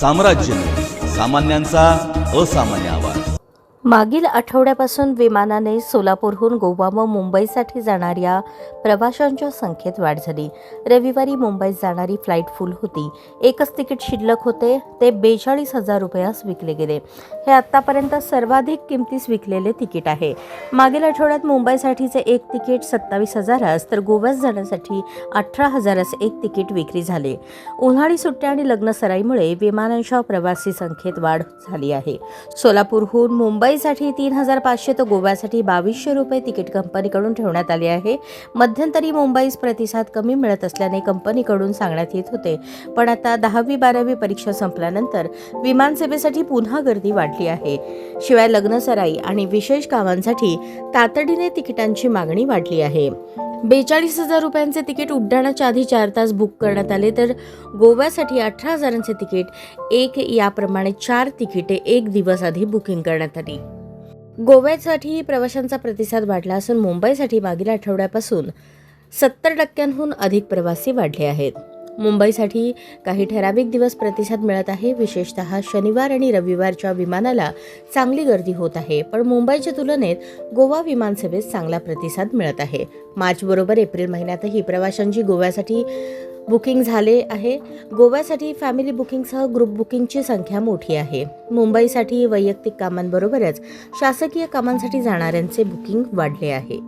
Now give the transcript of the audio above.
साम्राज्य सामान्यांचा असामान्य आवाज। मागील आठवड्यापासून विमानाने सोलापूरहून गोवा व मुंबईसाठी जाणाऱ्या प्रवाशांच्या संख्येत वाढ झाली। रविवारी मुंबईत जाणारी फ्लाईट फुल होती। एकच तिकीट शिल्लक होते, ते 42,000 रुपयास विकले गेले। हे आतापर्यंत सर्वाधिक किमतीस विकलेले तिकीट आहे। मागील आठवड्यात मुंबईसाठीचे एक तिकीट 27,000 तर गोव्यास जाण्यासाठी 18,000 एक तिकीट विक्री झाले। उन्हाळी सुट्ट्या आणि लग्नसराईमुळे विमानांच्या प्रवासी संख्येत वाढ झाली आहे। सोलापूरहून मुंबईसाठी 3,500 तर गोव्यासाठी 2,200 रुपये तिकीट कंपनीकडून ठेवण्यात आले आहे। मध्यंतरी मुंबईस प्रतिसाद कमी मिळत असल्याने कंपनीकडून सांगण्यात येत होते, पण आता 10वी-12वी परीक्षा संपल्यानंतर विमानसेवेसाठी पुन्हा गर्दी वाढली आहे। शिवाय लग्नसराई आणि विशेष कामांसाठी तातडीने तिकिटांची मागणी वाढली आहे। 42,000 रुपयांचे तिकीट उड्डाणाच्या आधी 4 तास बुक करण्यात आले, तर गोव्यासाठी 18,000चे तिकीट याप्रमाणे 4 तिकिटे 1 दिवस आधी बुकिंग करण्यात आली। गोव्यासाठी प्रवाशांचा प्रतिसाद वाढला असून मुंबईसाठी मागील आठवड्यापासून 70% अधिक प्रवासी वाढले आहेत। मुंबईसाठी काही ठराविक दिवस प्रतिसाद मिळत आहे। विशेषतः शनिवार आणि रविवारच्या विमानाला चांगली गर्दी होत आहे, पण मुंबईच्या तुलनेत गोवा विमानसेवेत चांगला प्रतिसाद मिळत आहे। मार्च बरोबर एप्रिल महिन्यातही प्रवाशांची गोव्यासाठी बुकिंग झाले आहे। गोव्यासाठी फॅमिली बुकिंगसह ग्रुप बुकिंगची संख्या मोठी आहे। मुंबईसाठी वैयक्तिक कामांबरोबरच शासकीय कामांसाठी जाणाऱ्यांचे बुकिंग वाढले आहे।